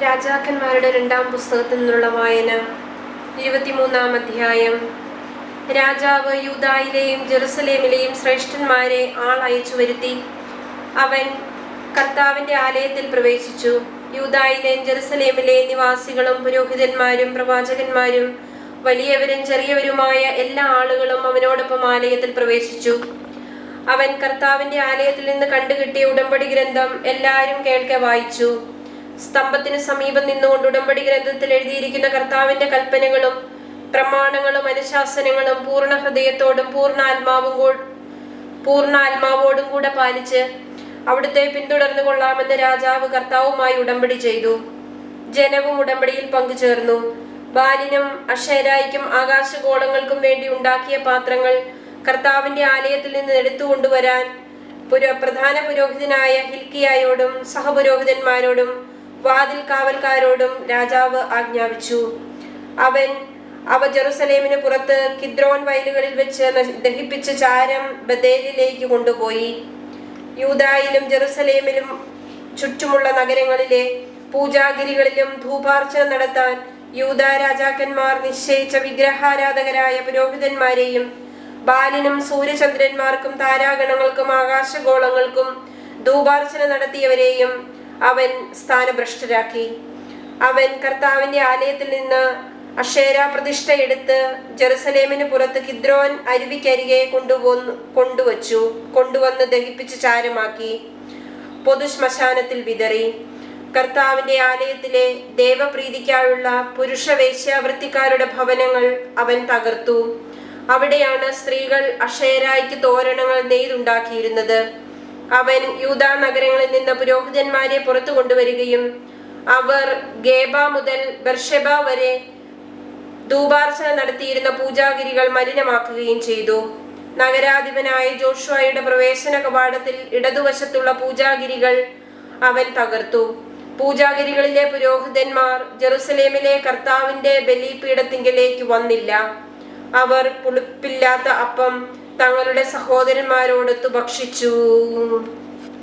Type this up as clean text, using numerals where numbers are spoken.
രാജാക്കന്മാരുടെ രണ്ടാം പുസ്തകത്തിൽ നിന്നുള്ള വായന 23-ാം അധ്യായം. രാജാവ് യൂദായിലെയും ജെറുസലേമിലെയും ശ്രേഷ്ഠന്മാരെ അയച്ചു വരുത്തി. അവൻ കർത്താവിന്റെ ആലയത്തിൽ പ്രവേശിച്ചു. യൂദായിലെയും ജെറുസലേമിലെ നിവാസികളും പുരോഹിതന്മാരും പ്രവാചകന്മാരും വലിയവരും ചെറിയവരുമായ എല്ലാ ആളുകളും അവനോടൊപ്പം ആലയത്തിൽ പ്രവേശിച്ചു. അവൻ കർത്താവിന്റെ ആലയത്തിൽ നിന്ന് കണ്ടുകിട്ടിയ ഉടമ്പടി ഗ്രന്ഥം എല്ലാവരും കേൾക്കെ വായിച്ചു. സ്തംഭത്തിന് സമീപം നിന്നുകൊണ്ട് ഉടമ്പടി ഗ്രന്ഥത്തിൽ എഴുതിയിരിക്കുന്ന കർത്താവിന്റെ കൽപ്പനകളും പ്രമാണങ്ങളും അനുശാസനങ്ങളും പൂർണ്ണ ഹൃദയത്തോടും പൂർണ്ണ ആത്മാവോടും കൂടെ പാലിച്ച് അവിടുത്തെ പിന്തുടർന്നു കൊള്ളാമെന്ന് രാജാവ് കർത്താവുമായി ഉടമ്പടി ചെയ്തു. ജനവും ഉടമ്പടിയിൽ പങ്കുചേർന്നു. ബാലിനും അക്ഷേരായ്ക്കും ആകാശഗോളങ്ങൾക്കും വേണ്ടി ഉണ്ടാക്കിയ പാത്രങ്ങൾ കർത്താവിന്റെ ആലയത്തിൽ നിന്ന് എടുത്തുകൊണ്ടുവരാൻ പ്രധാന പുരോഹിതനായ ഹിൽക്കിയായോടും സഹപുരോഹിതന്മാരോടും വാതിൽ കാവൽക്കാരോടും രാജാവ് ആജ്ഞാപിച്ചു. അവ ജെറുസലേമിന് പുറത്ത് കിദ്രോൻ വയലുകളിൽ വെച്ച് ദഹിപ്പിച്ച ചാരം ബദേലിലേക്ക് കൊണ്ടുപോയി. യൂദായിലും ജെറുസലേമിലും ചുറ്റുമുള്ള നഗരങ്ങളിലെ പൂജാഗിരികളിലും ധൂപാർച്ചന നടത്താൻ യൂദാ രാജാക്കന്മാർ നിശ്ചയിച്ച വിഗ്രഹാരാധകരായ പുരോഹിതന്മാരെയും ബാലിനും സൂര്യചന്ദ്രന്മാർക്കും താരാഗണങ്ങൾക്കും ആകാശഗോളങ്ങൾക്കും ധൂപാർച്ചന നടത്തിയവരെയും അവൻ സ്ഥാനഭ്രഷ്ടരാക്കി. അവൻ കർത്താവിന്റെ ആലയത്തിൽ നിന്ന് അക്ഷേര പ്രതിഷ്ഠ എടുത്ത് ജെറുസലേമിന് പുറത്ത് കിദ്രോൻ അരുവിക്കരികെ കൊണ്ടുവന്ന് ദഹിപ്പിച്ച് ചാരമാക്കി പൊതു ശ്മശാനത്തിൽ വിതറി. കർത്താവിന്റെ ആലയത്തിലെ ദേവപ്രീതിക്കായുള്ള പുരുഷ വേശ്യാവൃത്തിക്കാരുടെ ഭവനങ്ങൾ അവൻ തകർത്തു. അവിടെയാണ് സ്ത്രീകൾ അക്ഷേരായ്ക്ക് തോരണങ്ങൾ നെയ്തുണ്ടാക്കിയിരുന്നത്. അവൻ യൂദാ നഗരങ്ങളിൽ നിന്ന് പുരോഹിതന്മാരെ പുറത്തു കൊണ്ടുവരികയും അവർ ഗേബ മുതൽ ബർഷെബ വരെ ധൂപാർച്ചന നടത്തിയിരുന്ന പൂജാഗിരികൾ മലിനമാക്കുകയും ചെയ്തു. നഗരാധിപനായ ജോഷുവയുടെ പ്രവേശന കവാടത്തിൽ ഇടതുവശത്തുള്ള പൂജാഗിരികൾ അവൻ തകർത്തു. പൂജാഗിരികളിലെ പുരോഹിതന്മാർ ജെറുസലേമിലെ കർത്താവിന്റെ ബലിപീഠത്തിങ്കലേക്ക് വന്നില്ല. അവർ പുളിപ്പില്ലാത്ത അപ്പം തങ്ങളുടെ സഹോദരന്മാരോടൊത്തു ഭക്ഷിച്ചു.